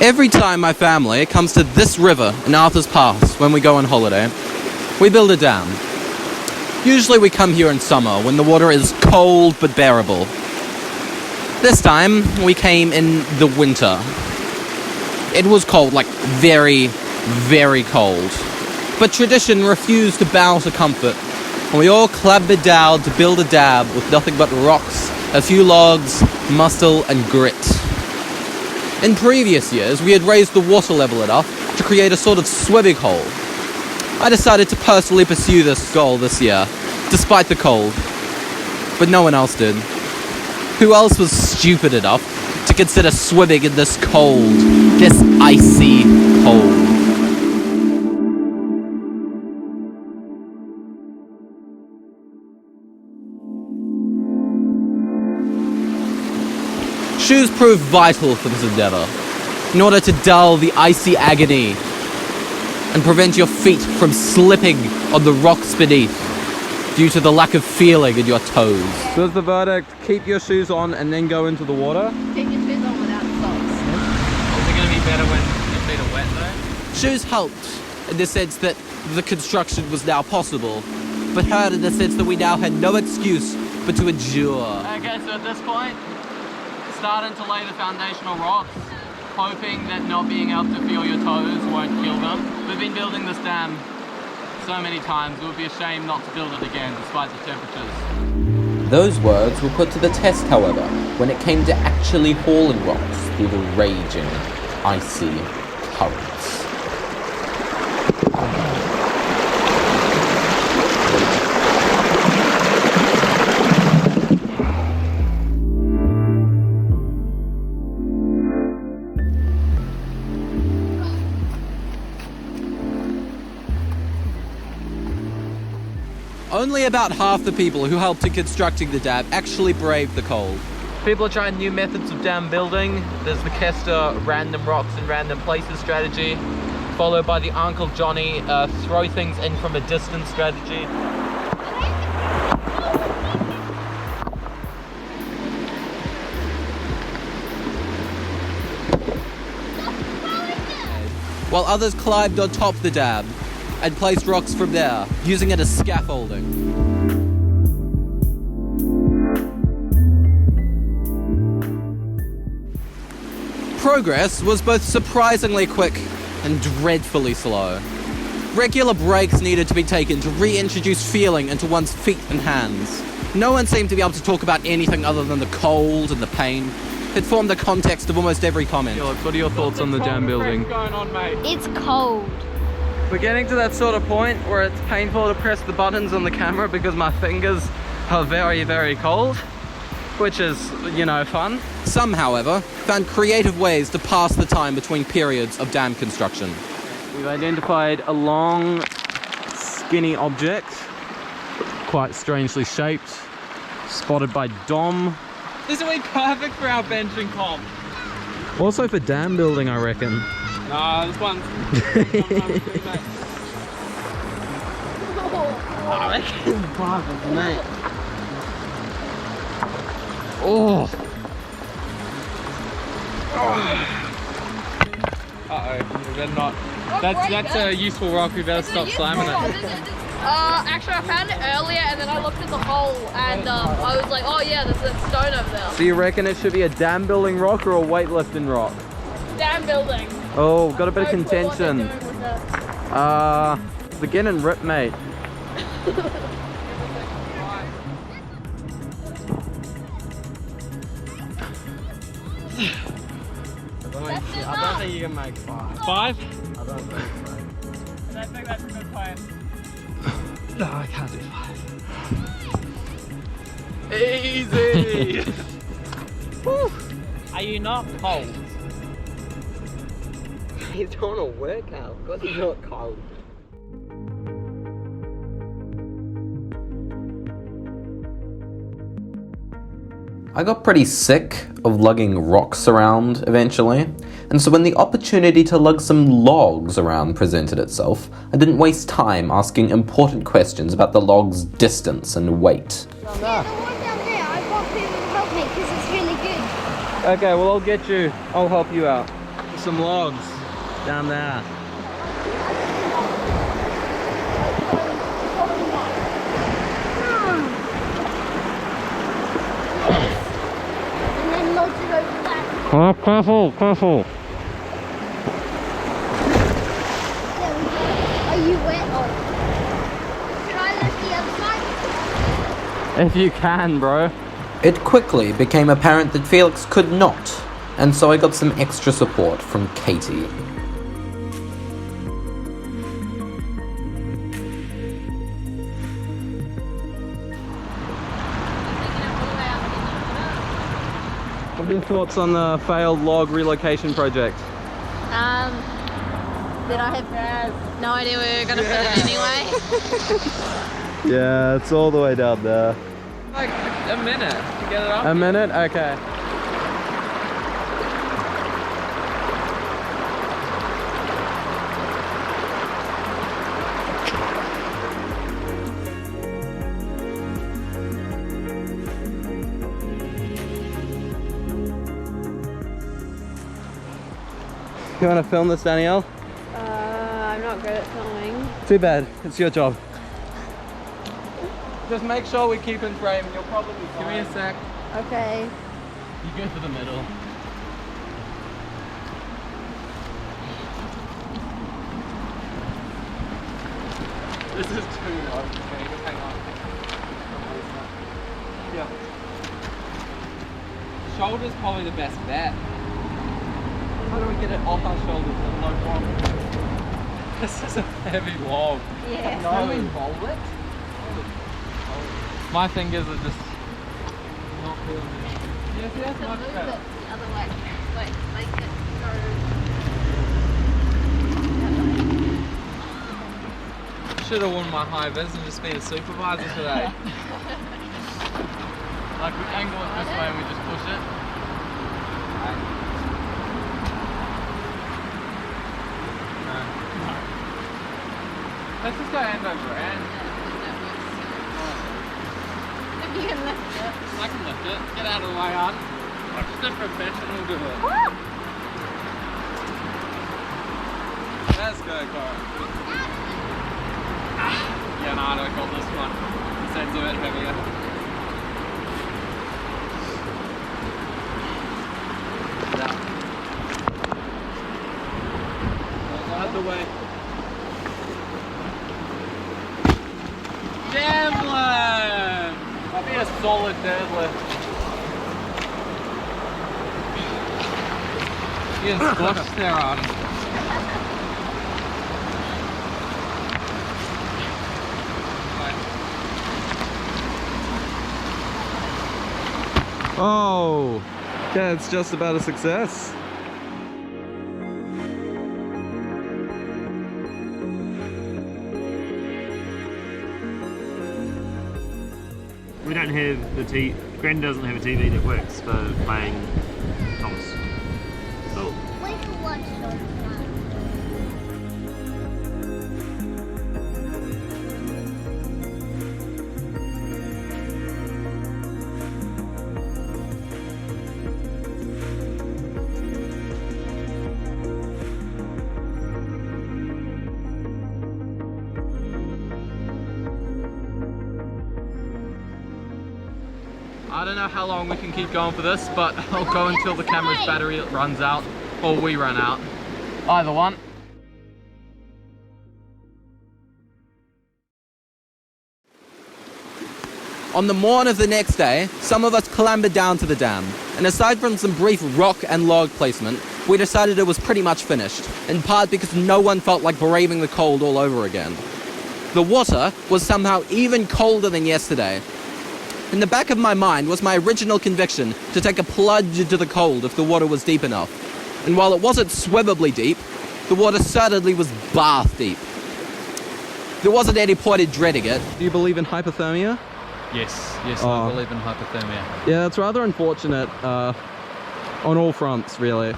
Every time my family comes to this river in Arthur's Pass when we go on holiday, we build a dam. Usually we come here in summer when the water is cold but bearable. This time we came in the winter. It was cold, like very, very cold. But tradition refused to bow to comfort, and we all clambered down to build a dam with nothing but rocks, a few logs, muscle and grit. In previous years, we had raised the water level enough to create a sort of swimming hole. I decided to personally pursue this goal this year, despite the cold. But no one else did. Who else was stupid enough to consider swimming in this cold, this icy hole? Shoes proved vital for this endeavor, in order to dull the icy agony and prevent your feet from slipping on the rocks beneath due to the lack of feeling in your toes. So is the verdict, keep your shoes on and then go into the water? Keep your shoes on without socks. Is it going to be better when your feet are wet though? Shoes helped in the sense that the construction was now possible, but hurt in the sense that we now had no excuse but to endure. Okay, so at this point, starting to lay the foundational rocks, hoping that not being able to feel your toes won't kill them. We've been building this dam so many times, it would be a shame not to build it again despite the temperatures. Those words were put to the test, however, when it came to actually hauling rocks through the raging, icy currents. Only about half the people who helped in constructing the dam actually braved the cold. People are trying new methods of dam building. There's the Kester random rocks in random places strategy, followed by the Uncle Johnny throw things in from a distance strategy. While others climbed on top of the dam and placed rocks from there, using it as scaffolding. Progress was both surprisingly quick and dreadfully slow. Regular breaks needed to be taken to reintroduce feeling into one's feet and hands. No one seemed to be able to talk about anything other than the cold and the pain. It formed the context of almost every comment. Felix, what are your thoughts on the dam building? Going on, mate? It's cold. We're getting to that sort of point where it's painful to press the buttons on the camera because my fingers are very, very cold, which is, you know, fun. Some, however, found creative ways to pass the time between periods of dam construction. We've identified a long, skinny object, quite strangely shaped, spotted by Dom. This will be perfect for our bench and comp. Also for dam building, I reckon. Nah, this one's... I reckon it's perfect, mate. Oh! Uh-oh, we better not... That's a useful rock, we better stop slamming it. Actually, I found it earlier and then I looked at the hole and I was like, oh yeah, there's a stone over there. So you reckon it should be a dam building rock or a weightlifting rock? Dam building. Oh, got a bit of Go for what they're contention. doing with it. Begin and rip, mate. I don't think you can make 5. 5? I don't think so. I don't think that's a good plan. No, I can't do 5. Easy! Woo. Are you not cold? He's doing a workout. Of course he's not cold. I got pretty sick of lugging rocks around eventually, and so when the opportunity to lug some logs around presented itself, I didn't waste time asking important questions about the log's distance and weight. Yeah, the one down there, I want people to help me because it's really good. Okay, well I'll get you. I'll help you out. some logs down there. And then loads it over that. Oh, careful, careful. Are you wet or should I lift the other side? If you can, bro. It quickly became apparent that Felix could not, and so I got some extra support from Katie. What are your thoughts on the failed log relocation project? Then I have no idea where we're gonna put it anyway. Yeah, it's all the way down there. Like a minute to get it up. A minute? Okay. You want to film this, Danielle? I'm not good at filming. Too bad. It's your job. Just make sure we keep in frame. You'll probably be fine. Give me a sec. Okay. You go for the middle. This is too low. Okay, just hang on. Yeah. Shoulder's probably the best bet. How do we get it off our shoulders at low bottom? This is a heavy log. Yeah. Can we roll it? My fingers are just not feeling it. Yes, yes, much Move better. it the other way. Wait, make it go. Should have worn my high vis and just been a supervisor today. Like we angle it this way and we just push it. Let's just go end over end. If you can lift it. I can lift it. Get out of the way, hon. I'm just a professional do it. Let's go, Kwan. Yeah, no, I don't got this one. This end's a bit heavier. Yeah. Out the way. Damn! That'd be a solid deadlift. You get squashed there on. Oh, yeah, it's just about a success. We don't have the Gren doesn't have a TV that works for playing Thomas. So Wait for watch it on the front. I don't know how long we can keep going for this, but I'll go until the camera's battery runs out, or we run out. Either one. On the morn of the next day, some of us clambered down to the dam, and aside from some brief rock and log placement, we decided it was pretty much finished, in part because no one felt like braving the cold all over again. The water was somehow even colder than yesterday. In the back of my mind was my original conviction to take a plunge into the cold if the water was deep enough. And while it wasn't swimmably deep, the water certainly was bath deep. There wasn't any point in dreading it. Do you believe in hypothermia? Yes, Oh. I believe in hypothermia. Yeah, that's rather unfortunate on all fronts, really.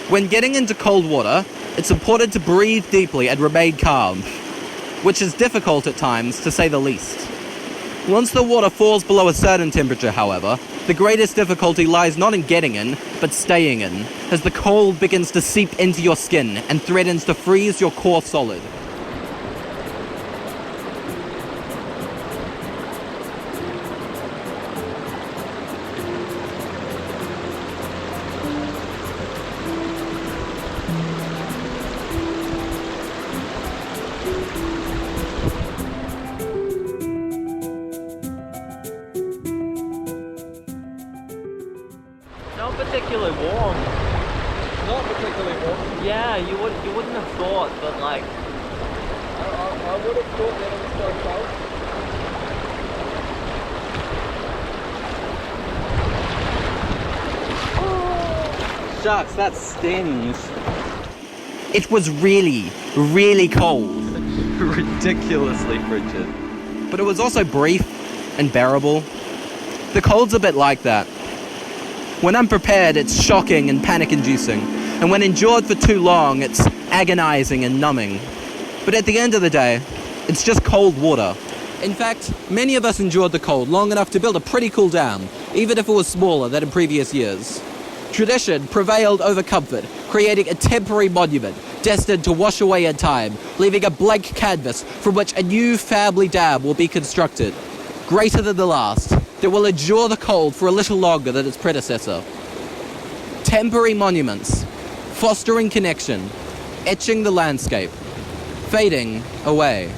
When getting into cold water, it's important to breathe deeply and remain calm, which is difficult at times, to say the least. Once the water falls below a certain temperature, however, the greatest difficulty lies not in getting in, but staying in, as the cold begins to seep into your skin and threatens to freeze your core solid. Not particularly warm. Not particularly warm. Yeah, you wouldn't have thought, but like, I would have thought that it was so cold. Shucks, that stings. It was really, really cold. Ridiculously frigid. But it was also brief and bearable. The cold's a bit like that. When unprepared, it's shocking and panic-inducing. And when endured for too long, it's agonizing and numbing. But at the end of the day, it's just cold water. In fact, many of us endured the cold long enough to build a pretty cool dam, even if it was smaller than in previous years. Tradition prevailed over comfort, creating a temporary monument destined to wash away in time, leaving a blank canvas from which a new family dam will be constructed, greater than the last, that will endure the cold for a little longer than its predecessor. Temporary monuments, fostering connection, etching the landscape, fading away.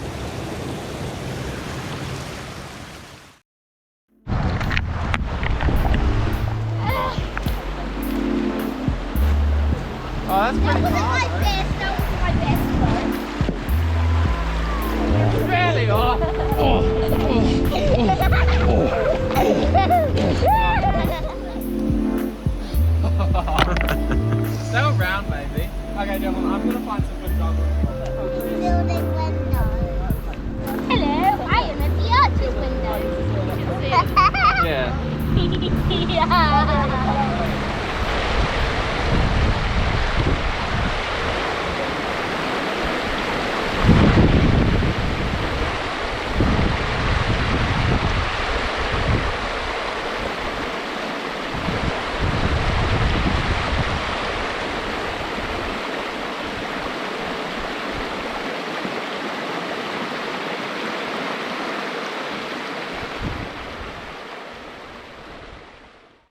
Oh, that's pretty That hard. wasn't my best though. Really? They were round, maybe. Okay, gentlemen, I'm gonna find some good goggles. Building window. Hello, I am at the archer's window. Yeah. Yeah.